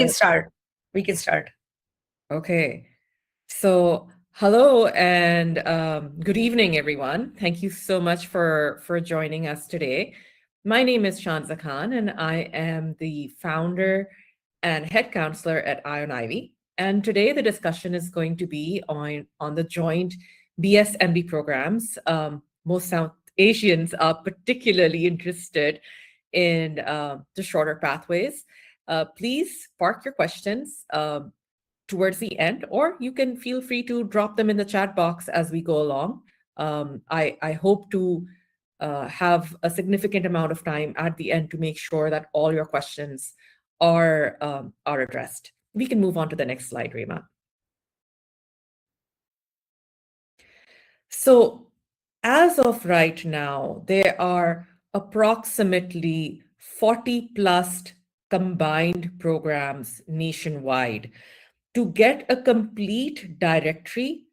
can start. We can start. Okay. So, hello and good evening, everyone. Thank you so much for joining us today. My name is Shanza Khan, and I am the founder and head counselor at Ion Ivy. And today, the discussion is going to be on the joint BS programs. Most South Asians are particularly interested in the shorter pathways. Please park your questions towards the end, or you can feel free to drop them in the chat box as we go along. I hope to have a significant amount of time at the end to make sure that all your questions are addressed. We can move on to the next slide, Rima. So as of right now, there are approximately 40 plus combined programs nationwide. To get a complete directory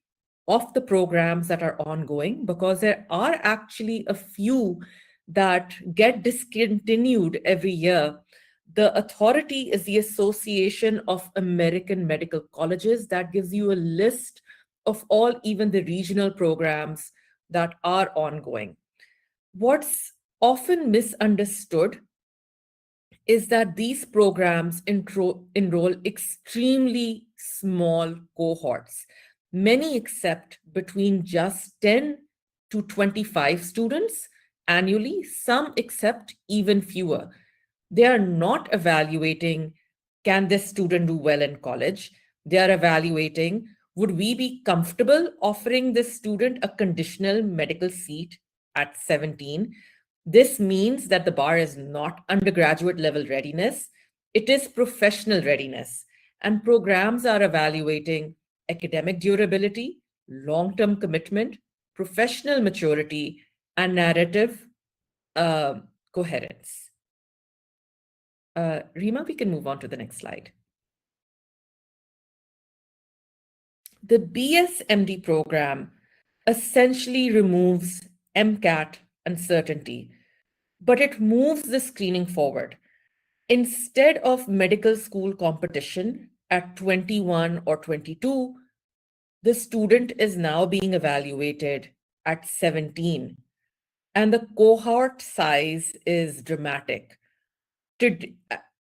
of the programs that are ongoing, because there are actually a few that get discontinued every year. The authority is the Association of American Medical Colleges that gives you a list of all even the regional programs that are ongoing. What's often misunderstood is that these programs enroll extremely small cohorts. Many accept between just 10 to 25 students annually, some accept even fewer. They are not evaluating, can this student do well in college? They are evaluating, would we be comfortable offering this student a conditional medical seat at 17? This means that the bar is not undergraduate level readiness, it is professional readiness. And programs are evaluating academic durability, long-term commitment, professional maturity, and narrative coherence. Rima, we can move on to the next slide. The BSMD program essentially removes MCAT uncertainty, but it moves the screening forward. Instead of medical school competition at 21 or 22, the student is now being evaluated at 17. And the cohort size is dramatic.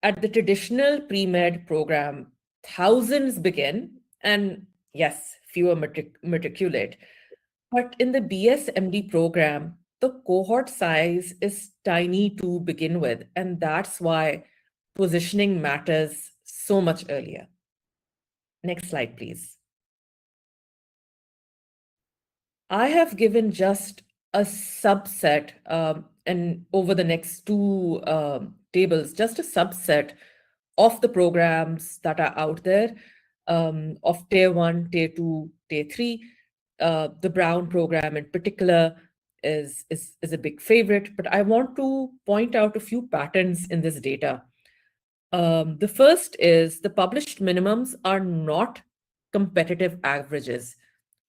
At the traditional pre-med program, thousands begin, and yes, fewer matriculate. But in the BSMD program, the cohort size is tiny to begin with, and that's why positioning matters so much earlier. Next slide, please. I have given just a subset, and over the next two tables, just a subset of the programs that are out there, of Tier 1, Tier 2, Tier 3. The Brown program in particular is a big favorite, but I want to point out a few patterns in this data. The first is the published minimums are not competitive averages.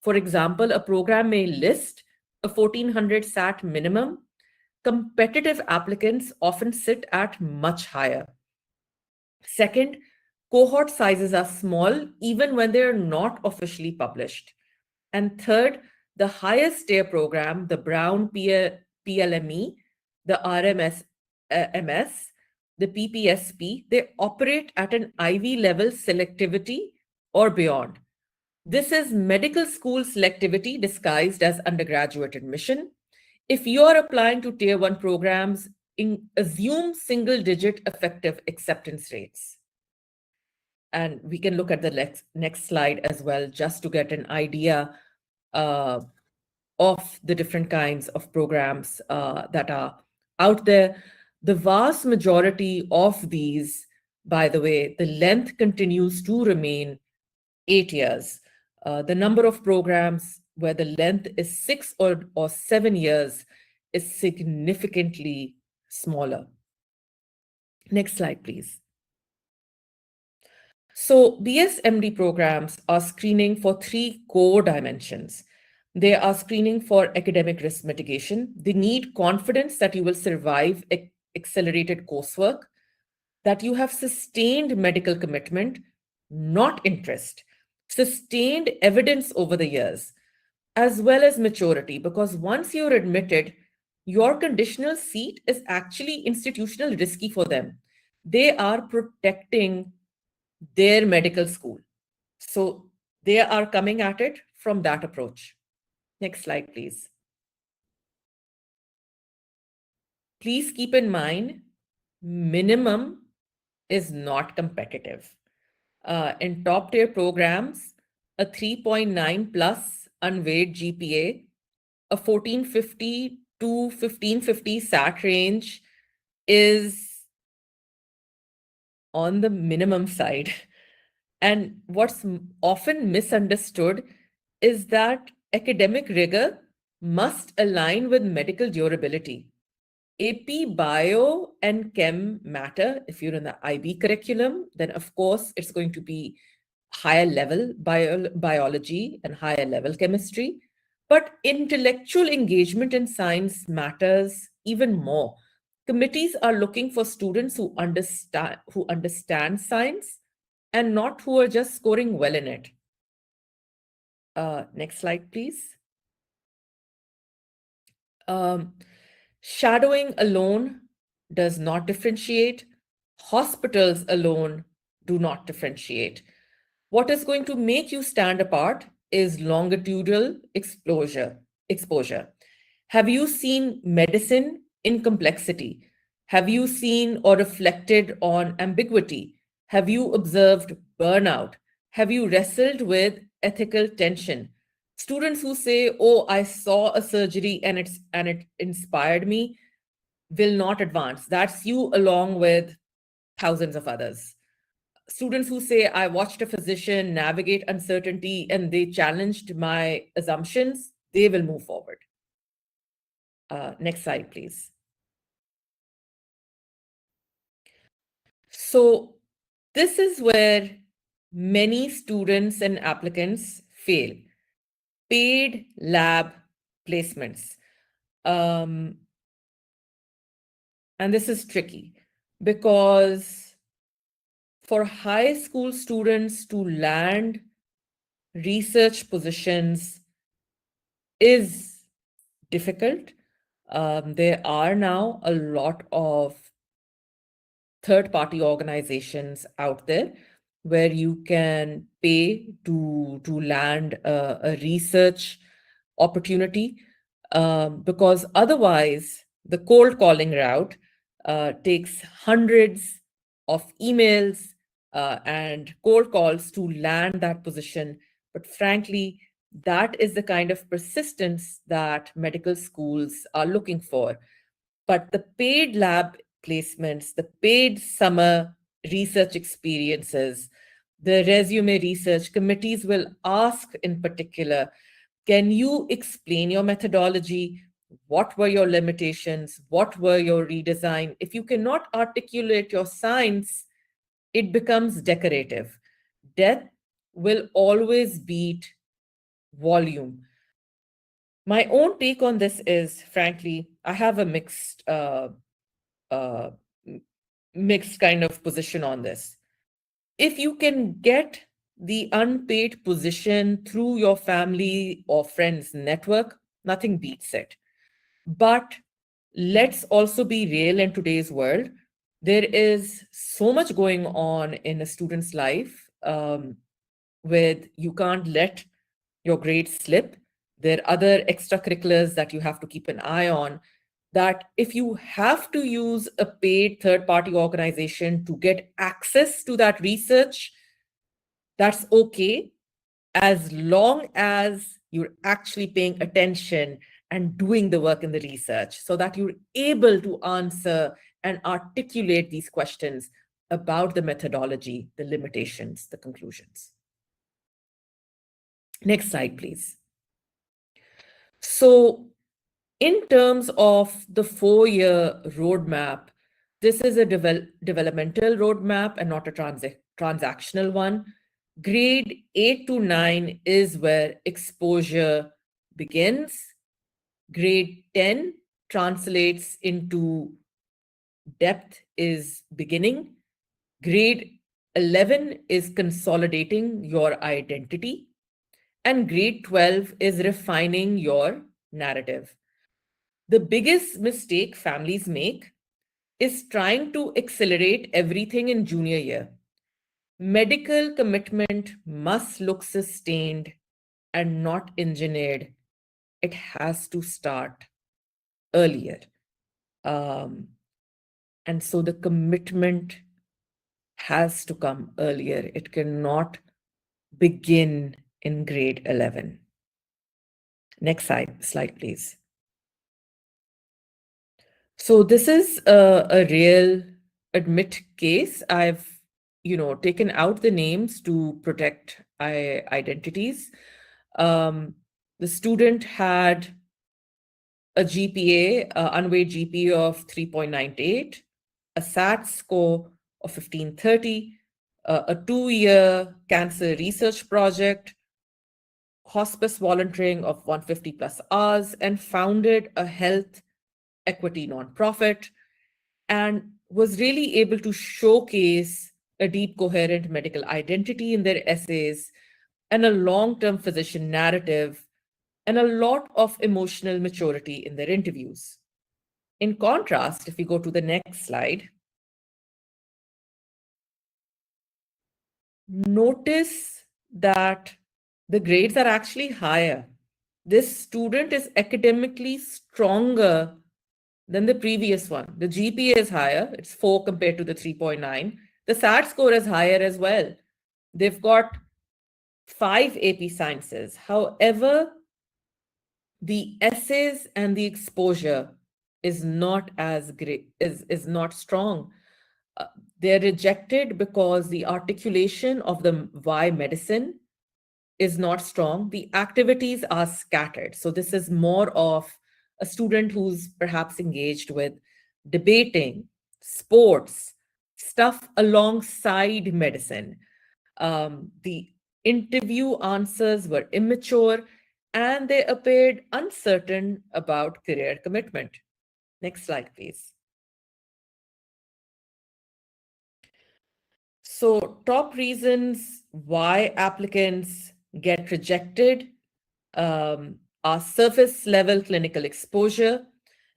For example, a program may list a 1400 SAT minimum. Competitive applicants often sit at much higher. Second, cohort sizes are small even when they are not officially published. And third, the highest tier program, the Brown PLME, the RMS MS, the PPSP, they operate at an Ivy level selectivity or beyond. This is medical school selectivity disguised as undergraduate admission. If you are applying to Tier 1 programs, assume single-digit effective acceptance rates. And we can look at the next slide as well, just to get an idea of the different kinds of programs that are out there. The vast majority of these, by the way, the length continues to remain 8 years. The number of programs where the length is 6 or 7 years is significantly smaller. Next slide, please. So BSMD programs are screening for 3 core dimensions. They are screening for academic risk mitigation. They need confidence that you will survive accelerated coursework. that you have sustained medical commitment, not interest, sustained evidence over the years, as well as maturity. Because once you're admitted, your conditional seat is actually institutional risky for them. They are protecting their medical school. So they are coming at it from that approach. Next slide, please. Please keep in mind, minimum is not competitive. In top tier programs, a 3.9 plus unweighted GPA, a 1450 to 1550 SAT range is on the minimum side. And what's often misunderstood is that academic rigor must align with medical durability. AP Bio and Chem matter. If you're in the IB curriculum, then of course it's going to be higher level biology and higher level chemistry. But intellectual engagement in science matters even more. Committees are looking for students who understand science and not who are just scoring well in it. Next slide, please. Shadowing alone does not differentiate. Hospitals alone do not differentiate. What is going to make you stand apart is longitudinal exposure. Have you seen medicine in complexity? Have you seen or reflected on ambiguity? Have you observed burnout? Have you wrestled with ethical tension? Students who say, "Oh, I saw a surgery and it inspired me," will not advance. That's you along with thousands of others. Students who say, "I watched a physician navigate uncertainty and they challenged my assumptions," they will move forward. Next slide, please. So this is where many students and applicants fail. Paid lab placements. And this is tricky because for high school students to land research positions is difficult. There are now a lot of third-party organizations out there where you can pay to land a research opportunity, because otherwise the cold calling route takes hundreds of emails and cold calls to land that position. But frankly, that is the kind of persistence that medical schools are looking for. But the paid lab placements, the paid summer research experiences, the resume research committees will ask in particular, can you explain your methodology? What were your limitations? What were your redesign? If you cannot articulate your science, it becomes decorative. Depth will always beat volume. My own take on this is, frankly, I have a uh, mixed kind of position on this. If you can get the unpaid position through your family or friends network, nothing beats it. But let's also be real in today's world. There is so much going on in a student's life, with you can't let your grades slip. There are other extracurriculars that you have to keep an eye on, that if you have to use a paid third-party organization to get access to that research, that's okay, as long as you're actually paying attention and doing the work in the research so that you're able to answer and articulate these questions about the methodology, the limitations, the conclusions. Next slide, please. So in terms of the 4-year roadmap, this is a developmental roadmap and not a transactional one. Grade 8 to 9 is where exposure begins. Grade 10 translates into depth is beginning. Grade 11 is consolidating your identity, and grade 12 is refining your narrative. The biggest mistake families make is trying to accelerate everything in junior year. Medical commitment must look sustained and not engineered. It has to start earlier. And so the commitment has to come earlier. It cannot begin in grade 11. Next slide, please. So this is a real admit case. I've taken out the names to protect identities. The student had a GPA, unweighted GPA of 3.98, a SAT score of 1530, a 2-year cancer research project, hospice volunteering of 150 plus hours, and founded a health equity nonprofit, and was really able to showcase a deep, coherent medical identity in their essays and a long-term physician narrative and a lot of emotional maturity in their interviews. In contrast, if we go to the next slide, notice that the grades are actually higher. This student is academically stronger than the previous one. The GPA is higher, it's 4 compared to the 3.9. The SAT score is higher as well. They've got 5 AP sciences. However, the essays and the exposure is not as great, is not strong. They're rejected because the articulation of the why medicine is not strong. The activities are scattered. So this is more of a student who's perhaps engaged with debating, sports, stuff alongside medicine. The interview answers were immature and they appeared uncertain about career commitment. Next slide, please. So top reasons why applicants get rejected are surface level clinical exposure.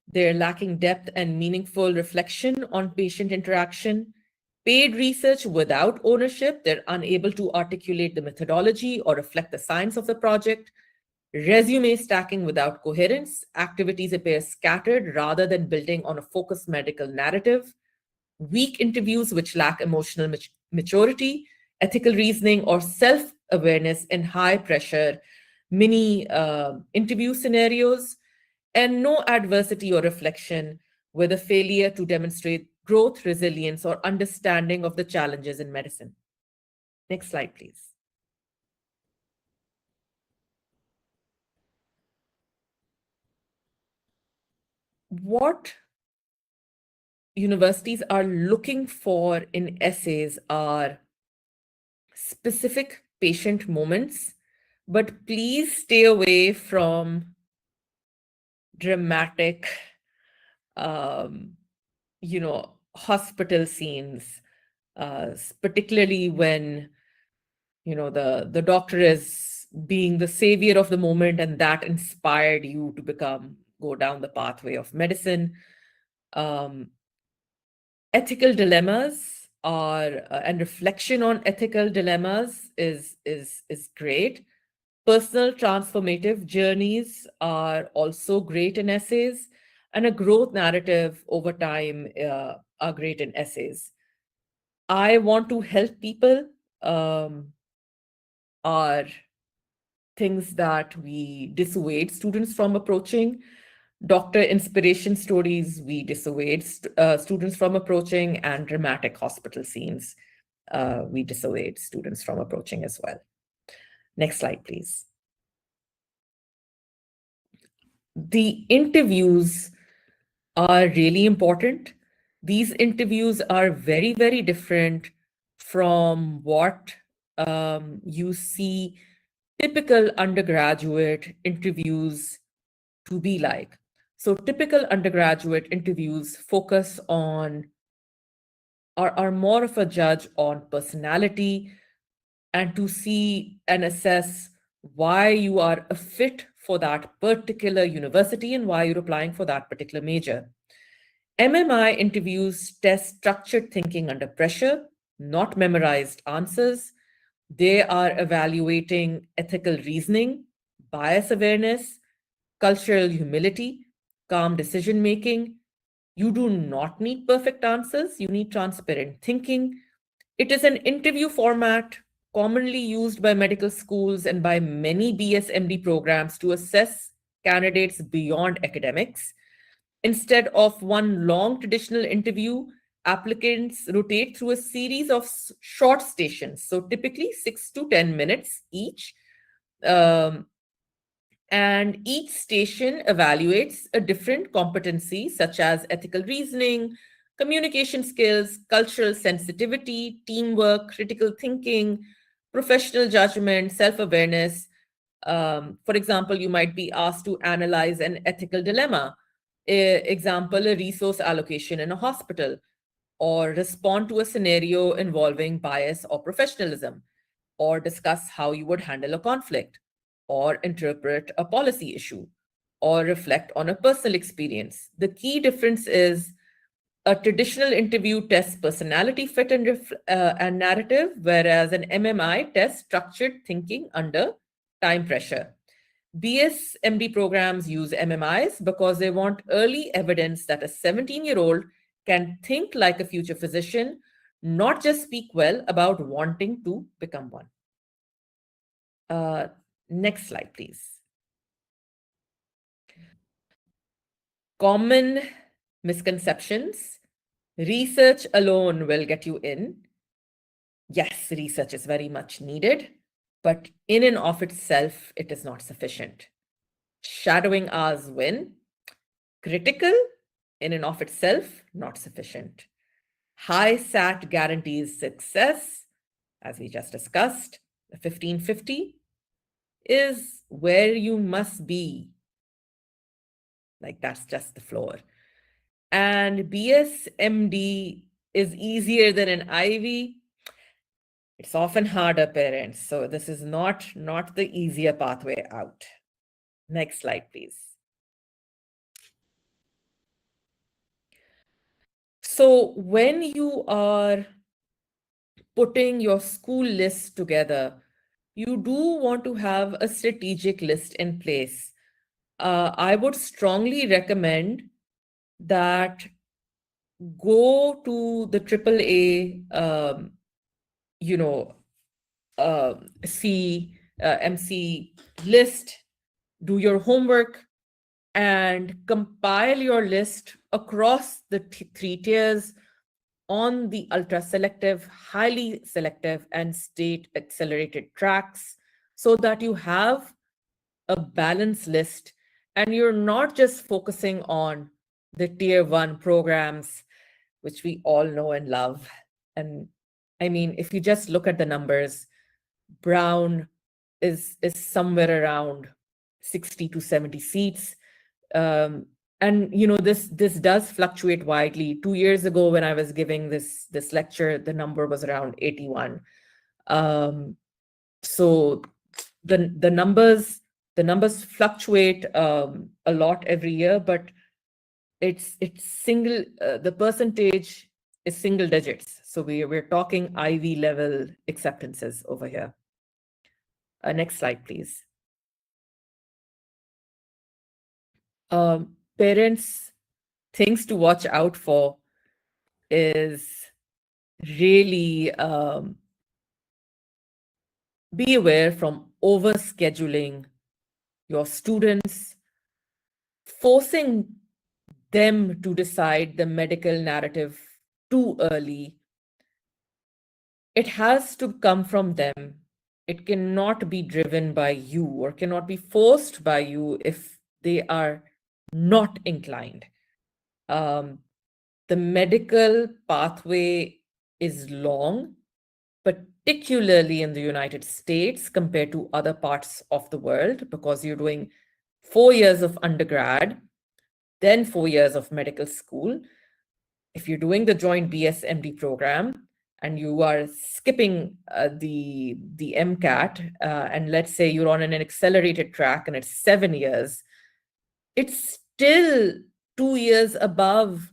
They're lacking depth and meaningful reflection on patient interaction. Paid research without ownership, they're unable to articulate the methodology or reflect the science of the project. Resume stacking without coherence, activities appear scattered rather than building on a focused medical narrative. Weak interviews which lack emotional maturity, ethical reasoning, or self-awareness in high-pressure mini interview scenarios, and no adversity or reflection with a failure to demonstrate growth, resilience, or understanding of the challenges in medicine. Next slide, please. What universities are looking for in essays are specific patient moments, but please stay away from dramatic, hospital scenes, particularly when, the doctor is being the savior of the moment and that inspired you to go down the pathway of medicine. Ethical dilemmas and reflection on ethical dilemmas is great. Personal transformative journeys are also great in essays, and a growth narrative over time are great in essays. I want to help people are things that we dissuade students from approaching. Doctor inspiration stories, we dissuade students from approaching, and dramatic hospital scenes, we dissuade students from approaching as well. Next slide, please. The interviews are really important. These interviews are very, very different from what you see typical undergraduate interviews to be like. So typical undergraduate interviews focus on are more of a judge on personality and to see and assess why you are a fit for that particular university and why you're applying for that particular major. MMI interviews test structured thinking under pressure, not memorized answers. They are evaluating ethical reasoning, bias awareness, cultural humility, calm decision making. You do not need perfect answers, you need transparent thinking. It is an interview format commonly used by medical schools and by many BSMD programs to assess candidates beyond academics. Instead of one long traditional interview, applicants rotate through a series of short stations, so typically 6 to 10 minutes each. Um, and each station evaluates a different competency, such as ethical reasoning, communication skills, cultural sensitivity, teamwork, critical thinking, professional judgment, self awareness. For example, you might be asked to analyze an ethical dilemma, example, a resource allocation in a hospital, or respond to a scenario involving bias or professionalism, or discuss how you would handle a conflict, or interpret a policy issue, or reflect on a personal experience. The key difference is a traditional interview tests personality fit and narrative, whereas an MMI tests structured thinking under time pressure. BSMD programs use MMIs because they want early evidence that a 17-year-old can think like a future physician, not just speak well about wanting to become one. Next slide, please. Common misconceptions. Research alone will get you in. Yes, research is very much needed, but in and of itself, it is not sufficient. Shadowing hours win. Critical, in and of itself, not sufficient. High SAT guarantees success, as we just discussed. The 1550 is where you must be. Like, that's just the floor. And BSMD is easier than an Ivy. It's often harder, parents. So this is not the easier pathway out. Next slide, please. So when you are putting your school list together, you do want to have a strategic list in place. I would strongly recommend that go to the AAA, MC list, do your homework, and compile your list across the three tiers on the ultra selective, highly selective, and state accelerated tracks so that you have a balanced list and you're not just focusing on the tier one programs, which we all know and love. And I mean, if you just look at the numbers, Brown is somewhere around 60 to 70 seats. And this does fluctuate widely. 2 years ago, when I was giving this lecture, the number was around 81. So the numbers fluctuate a lot every year, but it's single. The percentage is single digits. So we're talking Ivy level acceptances over here. Next slide, please. Parents, things to watch out for is really be aware from overscheduling your students, forcing them to decide the medical narrative too early. It has to come from them. It cannot be driven by you or cannot be forced by you if they are not inclined. The medical pathway is long, particularly in the United States compared to other parts of the world, because you're doing 4 years of undergrad, then 4 years of medical school. if you're doing the joint BS-MD program and you are skipping the MCAT, and let's say you're on an accelerated track and it's 7 years, it's still 2 years above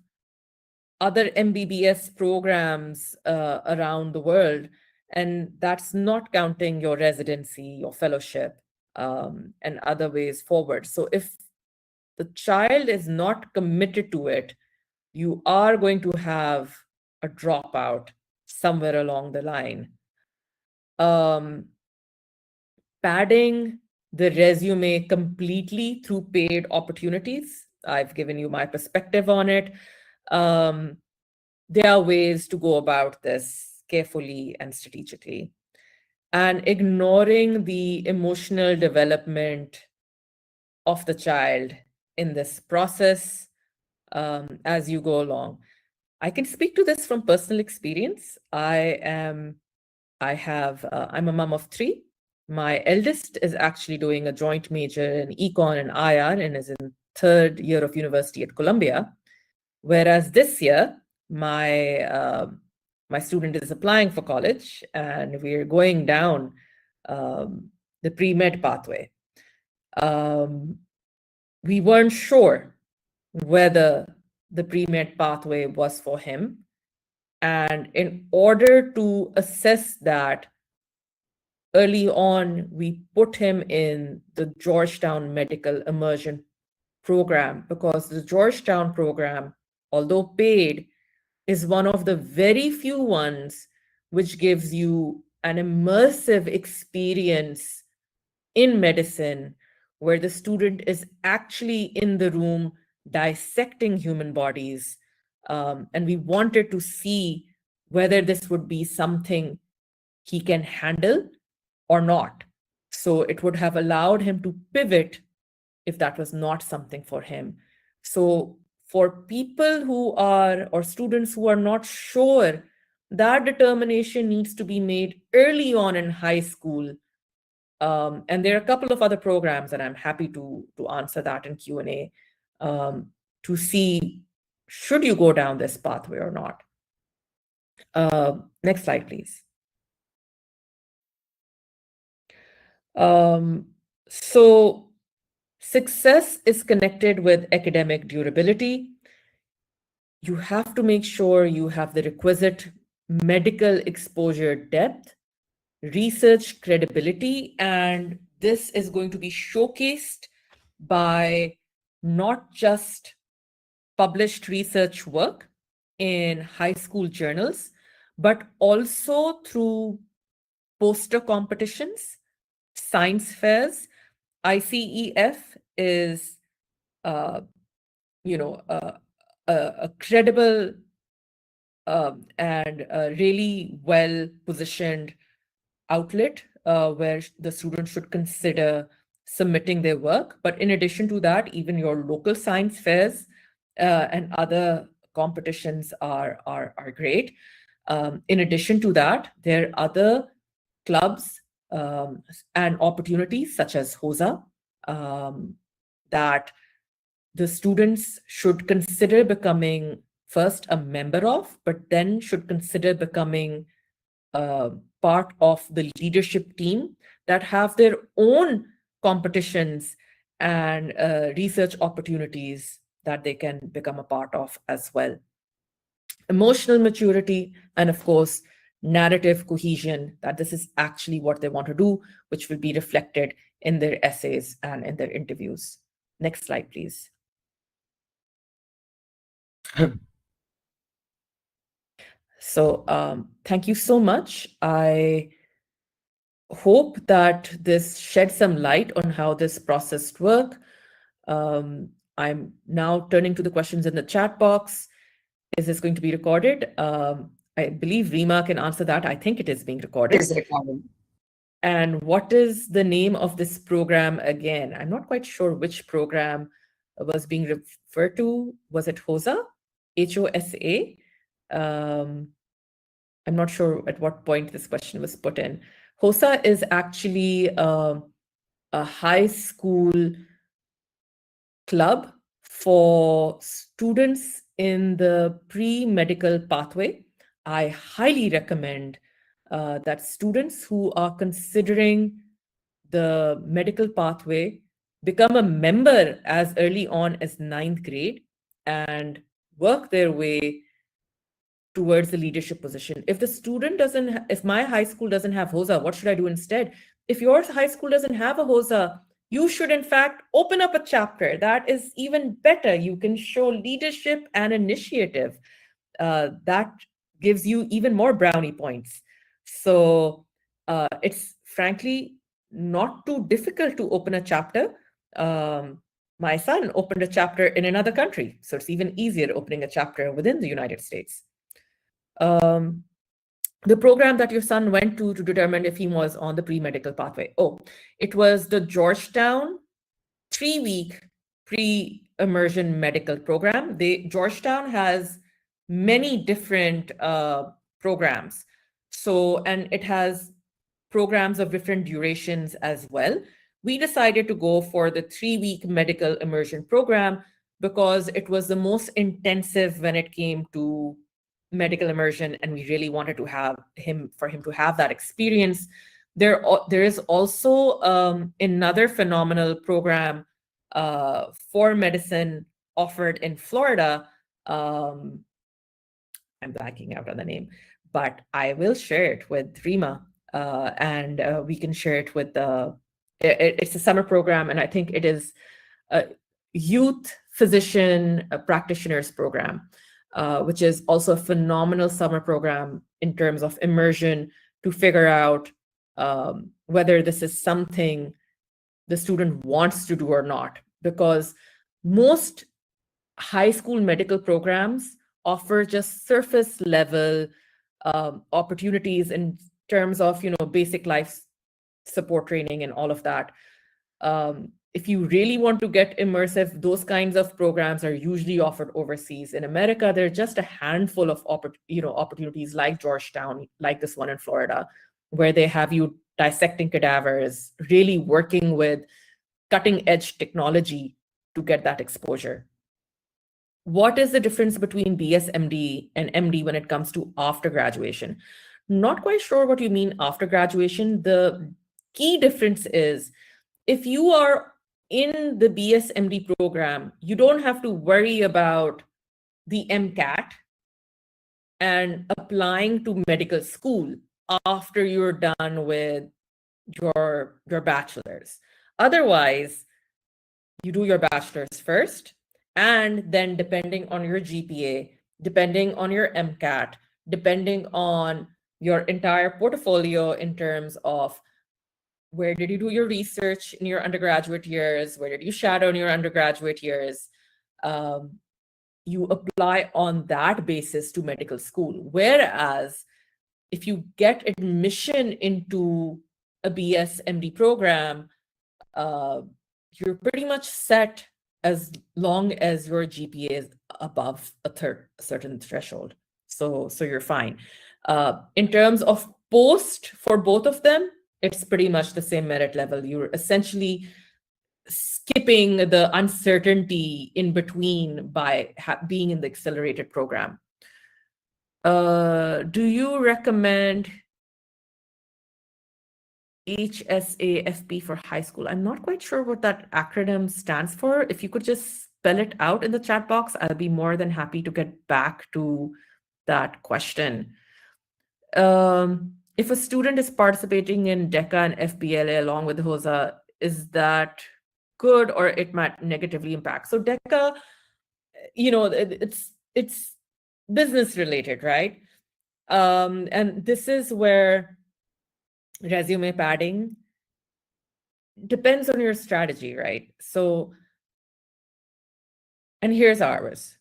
other MBBS programs around the world. And that's not counting your residency, your fellowship, and other ways forward. So if the child is not committed to it, you are going to have a dropout somewhere along the line. Padding the resume completely through paid opportunities. I've given you my perspective on it. There are ways to go about this carefully and strategically. And ignoring the emotional development of the child in this process as you go along. I can speak to this from personal experience. I'm a mom of 3. My eldest is actually doing a joint major in econ and IR and is in 3rd year of university at Columbia. Whereas this year, my student is applying for college and we're going down the pre-med pathway. We weren't sure whether the pre-med pathway was for him. And in order to assess that, early on, we put him in the Georgetown Medical Immersion program because the Georgetown program, although paid, is one of the very few ones which gives you an immersive experience in medicine where the student is actually in the room dissecting human bodies. And we wanted to see whether this would be something he can handle or not. So it would have allowed him to pivot if that was not something for him. So for people who are, or students who are not sure, that determination needs to be made early on in high school. And there are a couple of other programs, and I'm happy to answer that in Q&A to see, should you go down this pathway or not? Next slide, please. So success is connected with academic durability. You have to make sure you have the requisite medical exposure depth, research credibility, and this is going to be showcased by not just published research work in high school journals, but also through poster competitions, science fairs. ICEF is, a credible and a really well-positioned outlet where the students should consider submitting their work. But in addition to that, even your local science fairs and other competitions are great. In addition to that, there are other clubs and opportunities such as HOSA that the students should consider becoming first a member of, but then should consider becoming part of the leadership team that have their own competitions and research opportunities that they can become a part of as well. Emotional maturity, and of course, narrative cohesion, that this is actually what they want to do, which will be reflected in their essays and in their interviews. Next slide, please. So thank you so much. I hope that this sheds some light on how this process works. I'm now turning to the questions in the chat box. Is this going to be recorded? I believe Rima can answer that. I think it is being recorded. It is recorded. And what is the name of this program again? I'm not quite sure which program was being referred to. Was it HOSA? HOSA? I'm not sure at what point this question was put in. HOSA is actually a high school club for students in the pre-medical pathway, I highly recommend that students who are considering the medical pathway become a member as early on as ninth grade and work their way towards the leadership position. If the student doesn't, if my high school doesn't have HOSA, what should I do instead? If your high school doesn't have a HOSA, you should in fact open up a chapter. That is even better. You can show leadership and initiative. That gives you even more brownie points. So it's frankly not too difficult to open a chapter. My son opened a chapter in another country, so it's even easier opening a chapter within the United States. The program that your son went to determine if he was on the pre-medical pathway. Oh, it was the Georgetown 3-week pre-immersion medical program. Georgetown has many different programs. So, and it has programs of different durations as well. We decided to go for the 3-week medical immersion program because it was the most intensive when it came to medical immersion, and we really wanted to have him to have that experience. There is also another phenomenal program for medicine offered in Florida. I'm blanking out on the name, but I will share it with Rima, and we can share it with the. It's a summer program, and I think it is a youth physician practitioners program, which is also a phenomenal summer program in terms of immersion to figure out whether this is something the student wants to do or not. Because most high school medical programs offer just surface level opportunities in terms of, basic life support training and all of that. If you really want to get immersive, those kinds of programs are usually offered overseas. In America, there are just a handful of opportunities like Georgetown, like this one in Florida, where they have you dissecting cadavers, really working with cutting edge technology to get that exposure. What is the difference between BSMD and MD when it comes to after graduation? Not quite sure what you mean after graduation. The key difference is if you are in the BSMD program, you don't have to worry about the MCAT and applying to medical school after you're done with your bachelor's. Otherwise, you do your bachelor's first, and then depending on your GPA, depending on your MCAT, depending on your entire portfolio in terms of where did you do your research in your undergraduate years, where did you shadow in your undergraduate years, you apply on that basis to medical school. Whereas if you get admission into a BSMD program, you're pretty much set as long as your GPA is above a certain threshold. So you're fine. In terms of post for both of them, it's pretty much the same merit level. You're essentially skipping the uncertainty in between by being in the accelerated program. Do you recommend HSAFP for high school? I'm not quite sure what that acronym stands for. If you could just spell it out in the chat box, I'll be more than happy to get back to that question. If a student is participating in DECA and FBLA along with HOSA, is that good or it might negatively impact? So DECA, it's business related, right? And this is where resume padding depends on your strategy, right? So, and here's ours.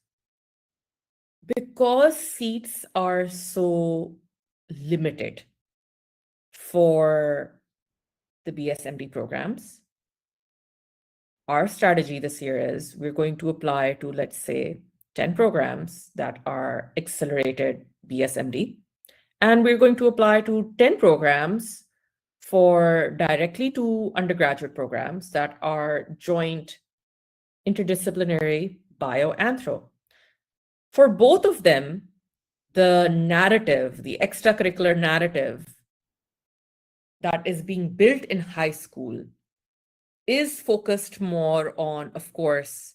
Because seats are so limited for the BSMD programs, our strategy this year is we're going to apply to, let's say, 10 programs that are accelerated BSMD, and we're going to apply to 10 programs for directly to undergraduate programs that are joint interdisciplinary bio-anthro. For both of them, the narrative, the extracurricular narrative that is being built in high school is focused more on, of course,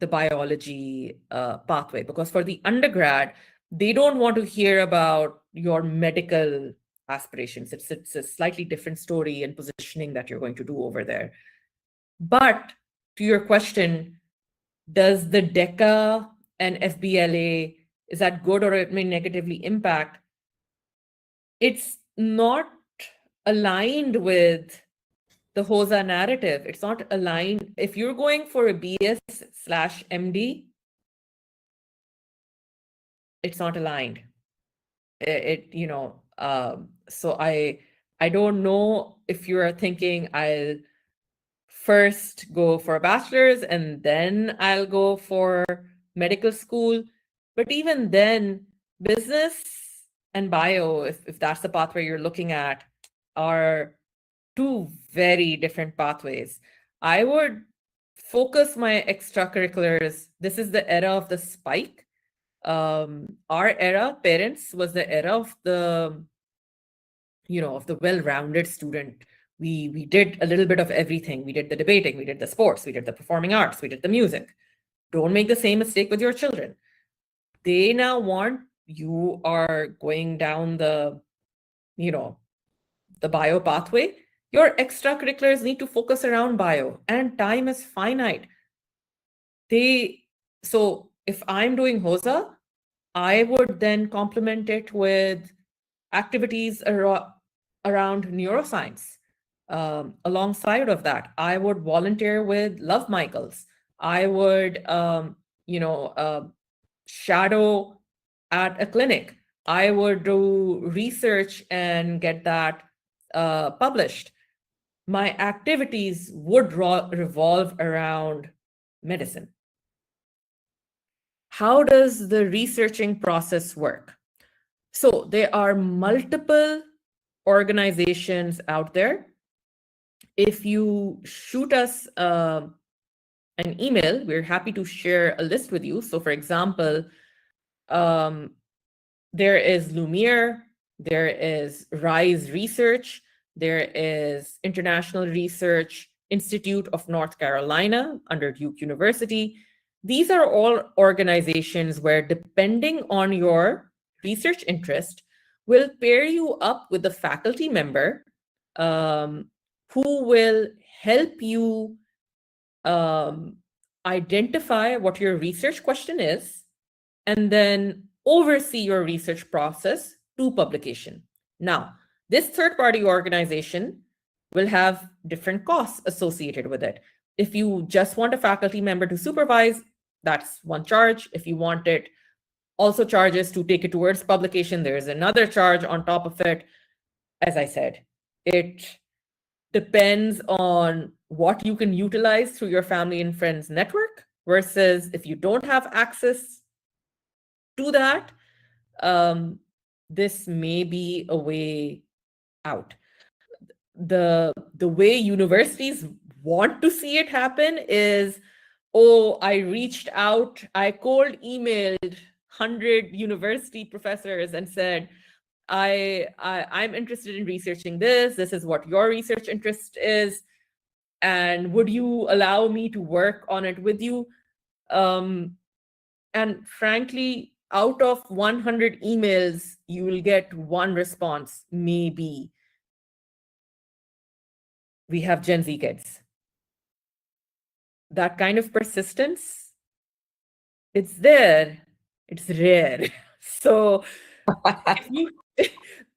the biology pathway, because for the undergrad, they don't want to hear about your medical aspirations. It's a slightly different story and positioning that you're going to do over there. But to your question, does the DECA and FBLA, is that good or it may negatively impact? It's not aligned with the HOSA narrative. It's not aligned. If you're going for a BS/MD, it's not aligned. So I don't know if you're thinking I'll first go for a bachelor's and then I'll go for medical school. But even then, business and bio, if that's the pathway you're looking at, are two very different pathways. I would focus my extracurriculars. This is the era of the spike. Our era, parents, was the era of the well-rounded student. We did a little bit of everything. We did the debating, we did the sports, we did the performing arts, we did the music. Don't make the same mistake with your children. They now want, you are going down the bio pathway, your extracurriculars need to focus around bio, and time is finite. So if I'm doing HOSA, I would then complement it with activities around neuroscience. Alongside of that, I would volunteer with Love Michaels. I would, shadow at a clinic. I would do research and get that published. My activities would revolve around medicine. How does the researching process work? So there are multiple organizations out there. If you shoot us an email, we're happy to share a list with you. So for example, there is Lumiere, there is RISE Research, there is International Research Institute of North Carolina under Duke University. These are all organizations where, depending on your research interest, will pair you up with a faculty member who will help you identify what your research question is and then oversee your research process to publication. Now, this third-party organization will have different costs associated with it. If you just want a faculty member to supervise, that's one charge. If you want it also charges to take it towards publication, there's another charge on top of it. As I said, it depends on what you can utilize through your family and friends network versus if you don't have access to that, this may be a way out. The way universities want to see it happen is, oh, I reached out, I cold emailed 100 university professors and said, I'm interested in researching this. This is what your research interest is. And would you allow me to work on it with you? And frankly, out of 100 emails, you will get one response, maybe. We have Gen Z kids. That kind of persistence, it's there, it's rare. So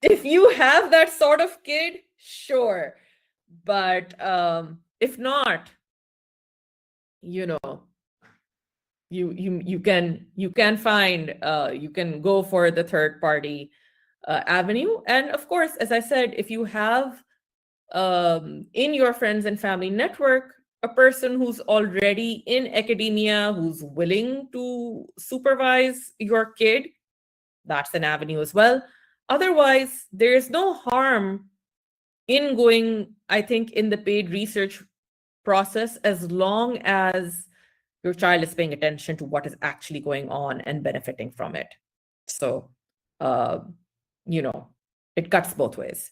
if you have that sort of kid, sure. But if not, you can find, you can go for the third party avenue. And of course, as I said, if you have in your friends and family network a person who's already in academia, who's willing to supervise your kid, that's an avenue as well. Otherwise, there's no harm in going, I think, in the paid research process, as long as your child is paying attention to what is actually going on and benefiting from it. So, it cuts both ways.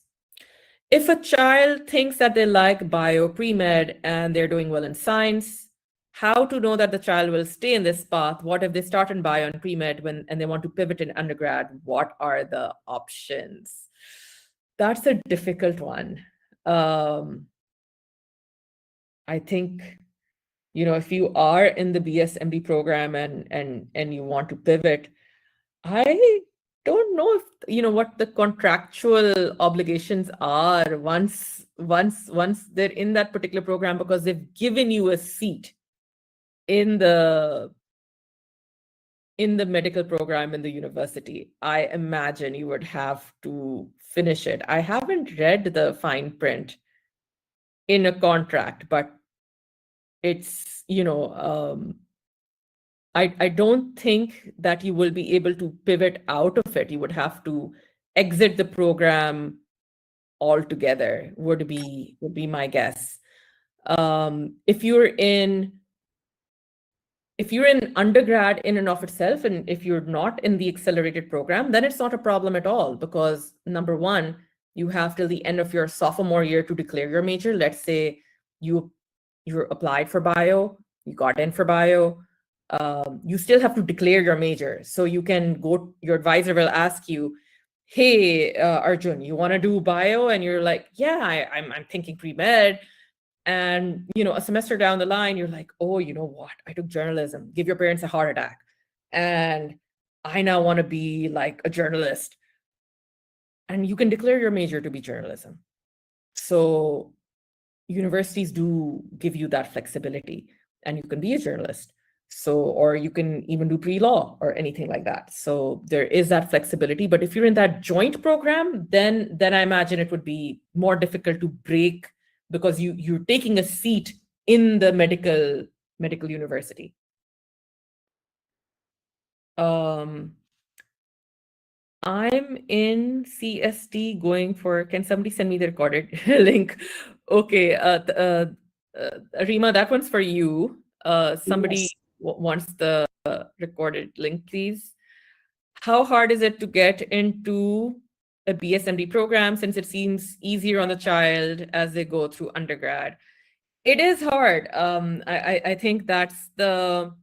If a child thinks that they like bio pre-med and they're doing well in science, how to know that the child will stay in this path? What if they start in bio and pre-med and they want to pivot in undergrad? What are the options? That's a difficult one. I think, if you are in the BSMD program and you want to pivot, I don't know if what the contractual obligations are once they're in that particular program, because they've given you a seat in the medical program in the university. I imagine you would have to finish it. I haven't read the fine print in a contract, but it's I don't think that you will be able to pivot out of it. You would have to exit the program altogether, would be my guess. If you're in undergrad in and of itself, and if you're not in the accelerated program, then it's not a problem at all, because number one, you have till the end of your sophomore year to declare your major. Let's say you applied for bio, you got in for bio, you still have to declare your major. So you can go, your advisor will ask you, hey, Arjun, you want to do bio? And you're like, yeah, I'm thinking pre-med. And, a semester down the line, you're like, oh, you know what? I took journalism. Give your parents a heart attack. And I now want to be like a journalist. And you can declare your major to be journalism. So universities do give you that flexibility, and you can be a journalist. So, or you can even do pre-law or anything like that. So there is that flexibility. But if you're in that joint program, then I imagine it would be more difficult to break, because you're taking a seat in the medical university. I'm in CST going for, can somebody send me the recorded link? Okay, Rima, that one's for you. Somebody Yes. wants the recorded link, please. How hard is it to get into a BSMD program, since it seems easier on the child as they go through undergrad? It is hard. I think that's the,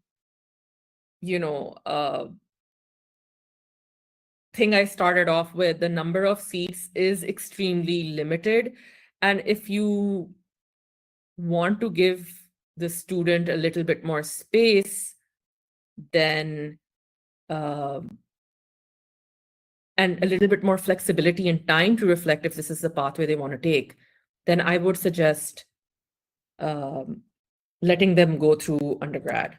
thing I started off with. The number of seats is extremely limited. And if you want to give the student a little bit more space, then and a little bit more flexibility and time to reflect if this is the pathway they want to take, then I would suggest letting them go through undergrad.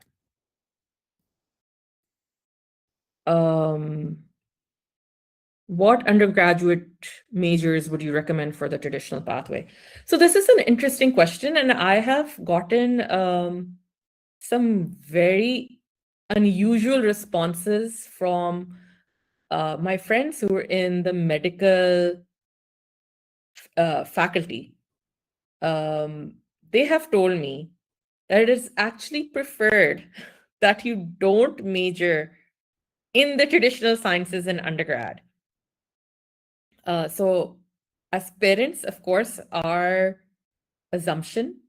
What undergraduate majors would you recommend for the traditional pathway? So this is an interesting question, and I have gotten some very unusual responses from my friends who are in the medical faculty. They have told me that it is actually preferred that you don't major in the traditional sciences in undergrad. So aspirants, of course, our assumption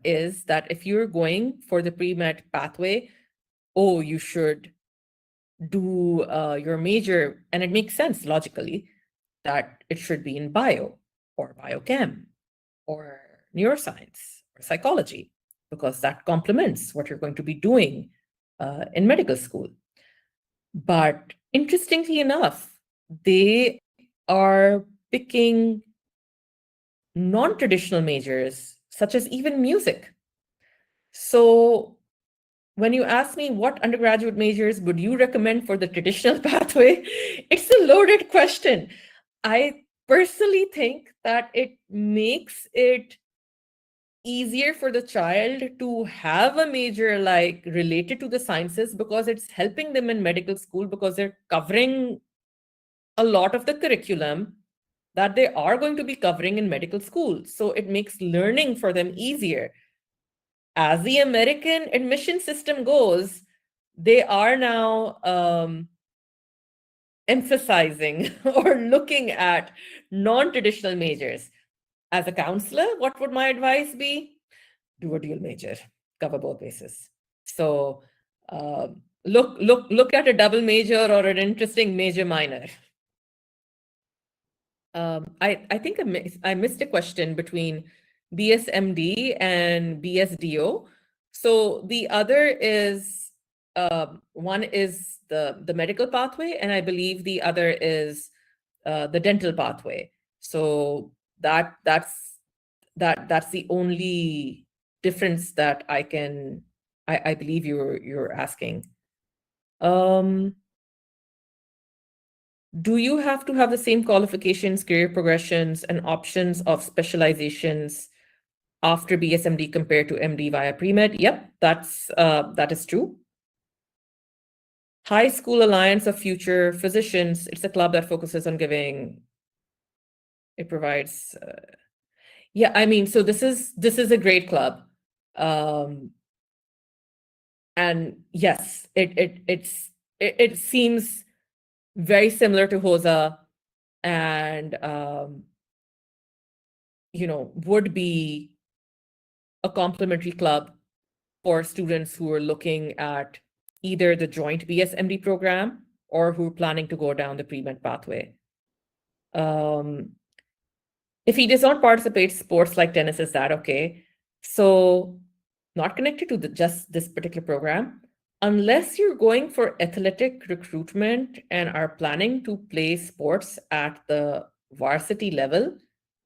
is that if you're going for the pre-med pathway, you should do your major, and it makes sense logically that it should be in bio or biochem or neuroscience or psychology, because that complements what you're going to be doing in medical school. But interestingly enough, they are picking non-traditional majors, such as even music. So when you ask me what undergraduate majors would you recommend for the traditional pathway, it's a loaded question. I personally think that it makes it easier for the child to have a major like related to the sciences, because it's helping them in medical school, because they're covering a lot of the curriculum that they are going to be covering in medical school. So it makes learning for them easier. as the American admission system goes, they are now emphasizing or looking at non-traditional majors. As a counselor, what would my advice be? Do a dual major, cover both bases. So look at a double major or an interesting major minor. I think I missed a question between BSMD and BSDO. So the other is one is the medical pathway, and I believe the other is the dental pathway. So that's the only difference that I believe you're asking. Do you have to have the same qualifications, career progressions, and options of specializations after BSMD compared to MD via pre-med? Yep, that is true. High School Alliance of Future Physicians, it's a club that focuses on giving, it provides, yeah, I mean, so this is a great club. And yes, it seems very similar to HOSA, and would be a complementary club for students who are looking at either the joint BSMD program or who are planning to go down the pre-med pathway. If he does not participate sports like tennis, is that okay? So not connected to just this particular program. Unless you're going for athletic recruitment and are planning to play sports at the varsity level,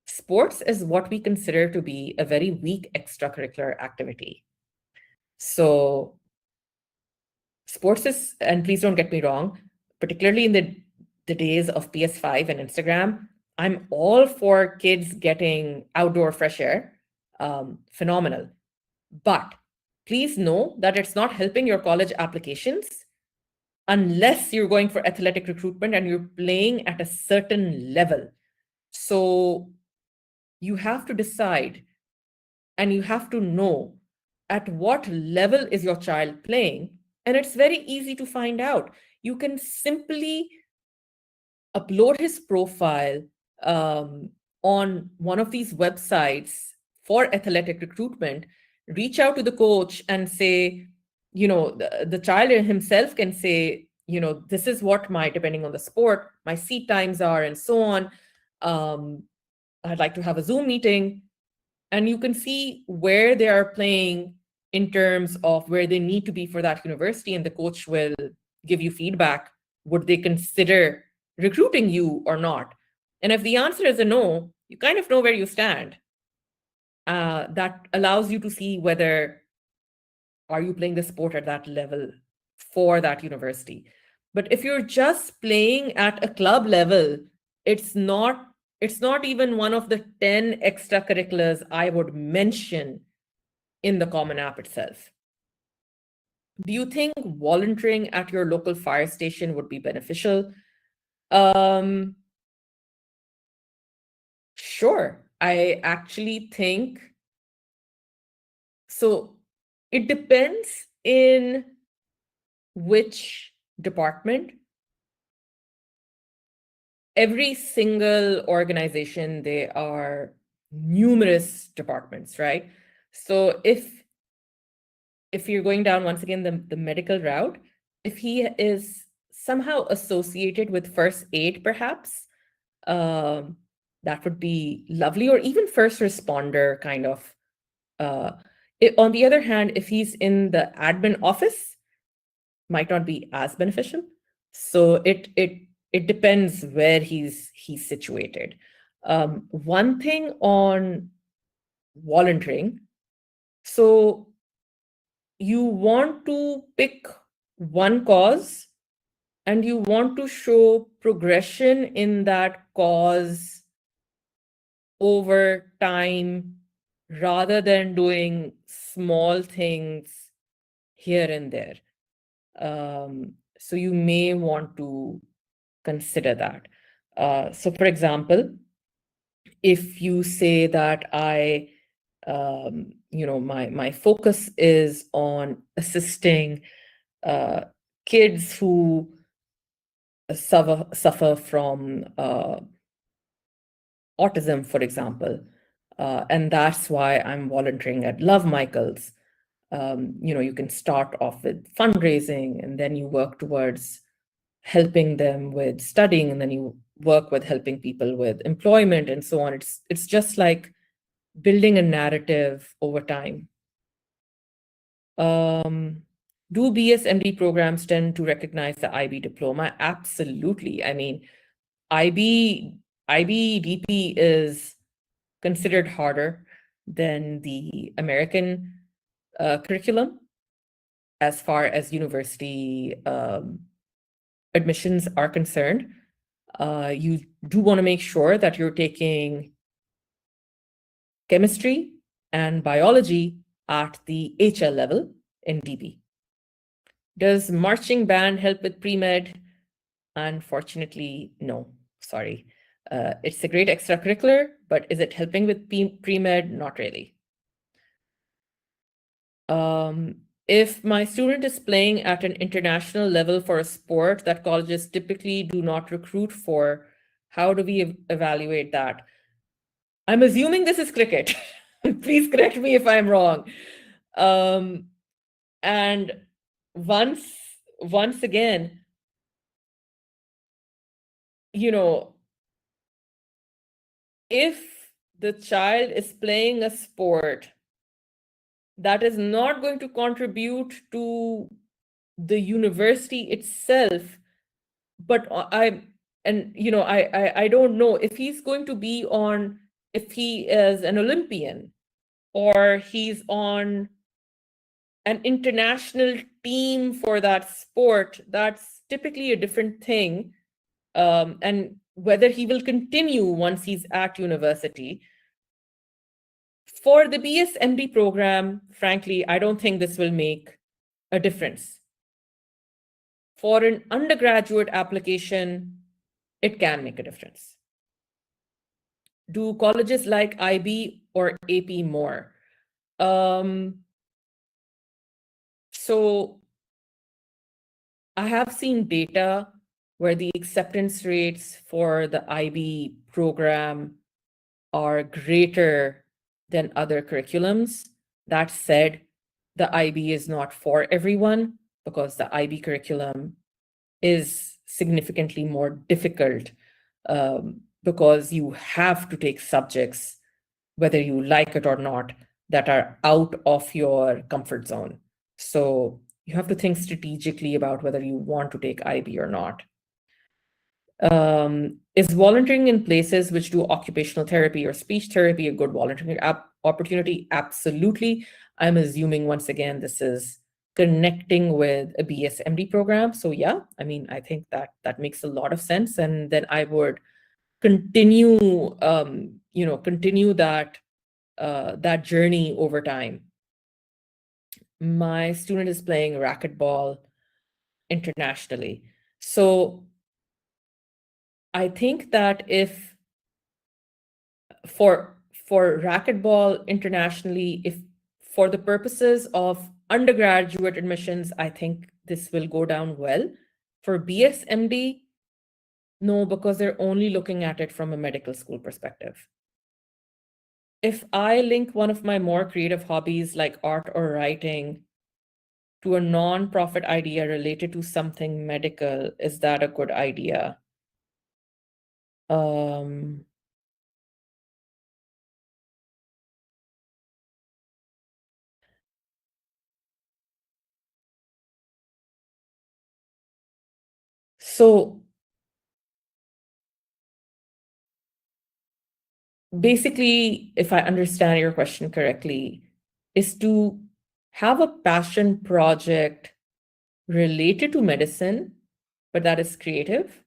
sports is what we consider to be a very weak extracurricular activity. So sports is, and please don't get me wrong, particularly in the days of PS5 and Instagram, I'm all for kids getting outdoor fresh air. Phenomenal. But please know that it's not helping your college applications unless you're going for athletic recruitment and you're playing at a certain level. So you have to decide and you have to know at what level is your child playing. And it's very easy to find out. You can simply upload his profile on one of these websites for athletic recruitment, reach out to the coach and say, the child himself can say, this is what depending on the sport, my seat times are and so on. I'd like to have a Zoom meeting. And you can see where they are playing in terms of where they need to be for that university, and the coach will give you feedback. Would they consider recruiting you or not? And if the answer is a no, you kind of know where you stand. That allows you to see whether are you playing the sport at that level for that university. But if you're just playing at a club level, it's not even one of the 10 extracurriculars I would mention in the Common App itself. Do you think volunteering at your local fire station would be beneficial? Sure. I actually think so. It depends in which department. Every single organization, there are numerous departments, right? So if you're going down once again the medical route, if he is somehow associated with first aid, perhaps, that would be lovely, or even first responder kind of. On the other hand, if he's in the admin office, might not be as beneficial. So it depends where he's situated. One thing on volunteering, so you want to pick one cause and you want to show progression in that cause over time rather than doing small things here and there. So you may want to consider that. So for example, if you say that I my focus is on assisting kids who suffer from autism, for example. And that's why I'm volunteering at Love Michaels. You can start off with fundraising, and then you work towards helping them with studying, and then you work with helping people with employment and so on. It's just like building a narrative over time. Do BSMD programs tend to recognize the IB diploma? Absolutely. I mean, IBDP is considered harder than the American curriculum as far as university admissions are concerned. You do want to make sure that you're taking chemistry and biology at the HL level in DP. Does marching band help with pre-med? Unfortunately, no. Sorry. It's a great extracurricular, but is it helping with pre-med? Not really. If my student is playing at an international level for a sport that colleges typically do not recruit for, how do we evaluate that? I'm assuming this is cricket. Please correct me if I'm wrong. And once again, if the child is playing a sport that is not going to contribute to the university itself, but I don't know if he's going to be on, if he is an Olympian or he's on an international team for that sport, that's typically a different thing. And whether he will continue once he's at university. For the BSMD program, frankly, I don't think this will make a difference. For an undergraduate application, it can make a difference. Do colleges like IB or AP more? So I have seen data where the acceptance rates for the IB program are greater than other curriculums. That said, the IB is not for everyone because the IB curriculum is significantly more difficult because you have to take subjects, whether you like it or not, that are out of your comfort zone. So you have to think strategically about whether you want to take IB or not. Is volunteering in places which do occupational therapy or speech therapy a good volunteering opportunity? Absolutely. I'm assuming, once again, this is connecting with a BSMD program. So yeah, I mean, I think that makes a lot of sense. And then I would continue, continue that journey over time. My student is playing racquetball internationally. So I think that if for racquetball internationally, if for the purposes of undergraduate admissions, I think this will go down well. For BSMD, no, because they're only looking at it from a medical school perspective. If I link one of my more creative hobbies like art or writing to a non-profit idea related to something medical, is that a good idea? So basically, if I understand your question correctly, is to have a passion project related to medicine, but that is creative.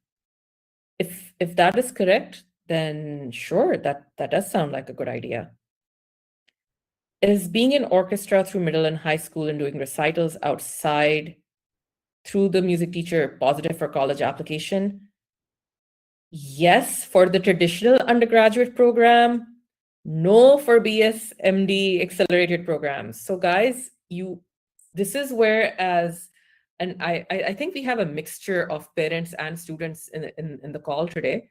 If that is correct, then sure, that does sound like a good idea. Is being in orchestra through middle and high school and doing recitals outside through the music teacher positive for college application? Yes, for the traditional undergraduate program, No for BS, MD accelerated programs. So guys, this is where and I think we have a mixture of parents and students in the call today.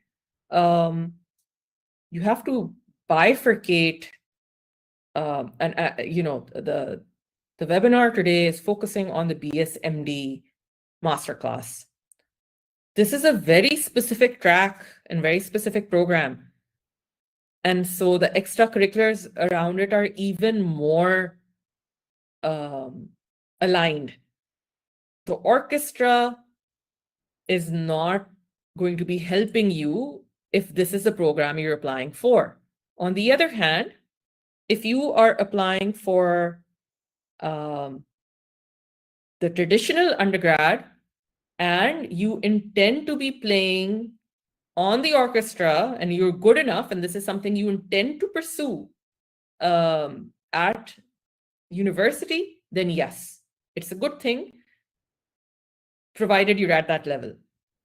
You have to bifurcate, and the webinar today is focusing on the BS, MD masterclass. This is a very specific track and very specific program. And so the extracurriculars around it are even more aligned. The orchestra is not going to be helping you if this is the program you're applying for. On the other hand, if you are applying for the traditional undergrad and you intend to be playing on the orchestra and you're good enough, and this is something you intend to pursue at university, then yes, it's a good thing, provided you're at that level,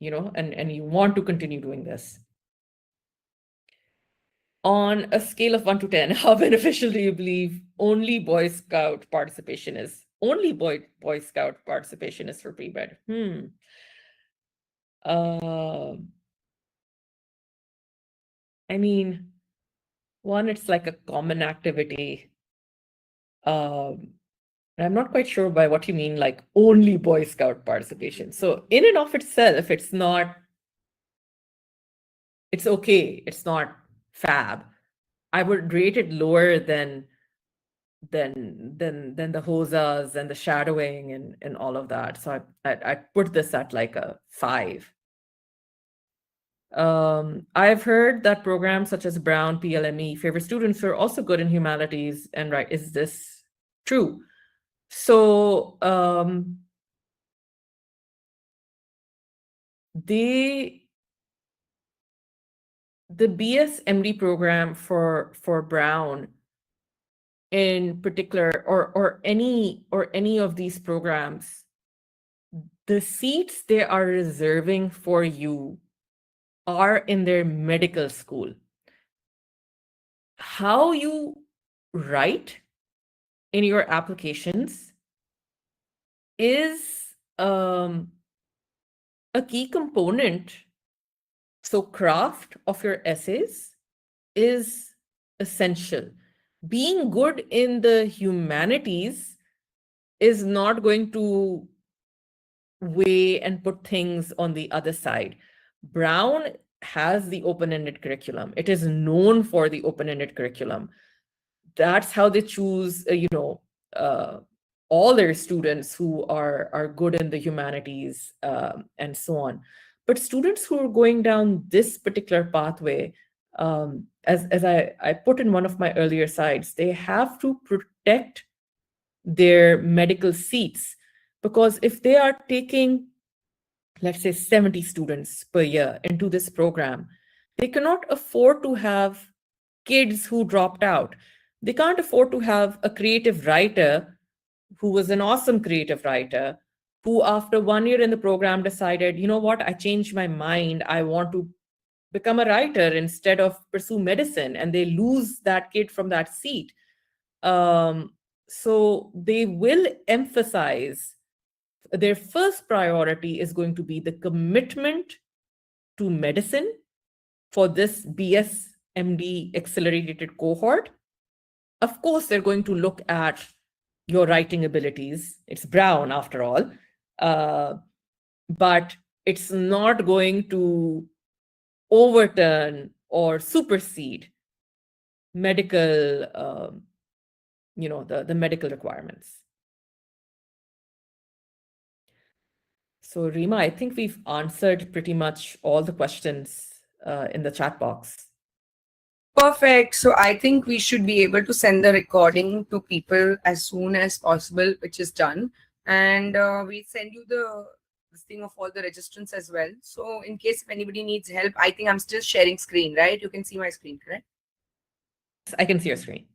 and you want to continue doing this. On a scale of 1 to 10, how beneficial do you believe only Boy Scout participation is? Only Boy Scout participation is for pre-med. I mean, one, it's like a common activity. I'm not quite sure by what you mean, like only Boy Scout participation. So in and of itself, it's okay. It's not fab. I would rate it lower than the HOSAs and the shadowing and all of that. So I put this at like a 5. I've heard that programs such as Brown, PLME favor students who are also good in humanities and right. Is this true? So the BS MD program for Brown in particular, or any of these programs, the seats they are reserving for you are in their medical school. How you write in your applications is a key component. So craft of your essays is essential. Being good in the humanities is not going to weigh and put things on the other side. Brown has the open-ended curriculum. It is known for the open-ended curriculum. That's how they choose, all their students who are good in the humanities and so on. But students who are going down this particular pathway, as I put in one of my earlier slides, they have to protect their medical seats, because if they are taking, let's say, 70 students per year into this program, they cannot afford to have kids who dropped out. They can't afford to have a creative writer who was an awesome creative writer who after 1 year in the program decided, you know what, I changed my mind, I want to become a writer instead of pursue medicine, and they lose that kid from that seat. So they will emphasize, their first priority is going to be the commitment to medicine for this BS MD accelerated cohort. Of course, they're going to look at your writing abilities. It's Brown after all, but it's not going to overturn or supersede medical, the medical requirements. So Rima, I think we've answered pretty much all the questions in the chat box. Perfect. So I think we should be able to send the recording to people as soon as possible, which is done. And we send you this thing of all the registrants as well. So in case if anybody needs help, I think I'm still sharing screen, right? You can see my screen, correct? I can see your screen.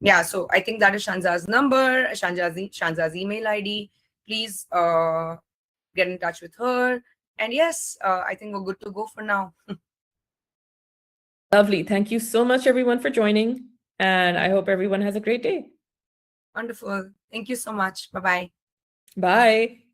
Yeah, so I think that is Shanza's number, Shanza's email ID. Please get in touch with her. And yes, I think we're good to go for now. Lovely. Thank you so much, everyone, for joining. And I hope everyone has a great day. Wonderful. Thank you so much. Bye bye. Bye.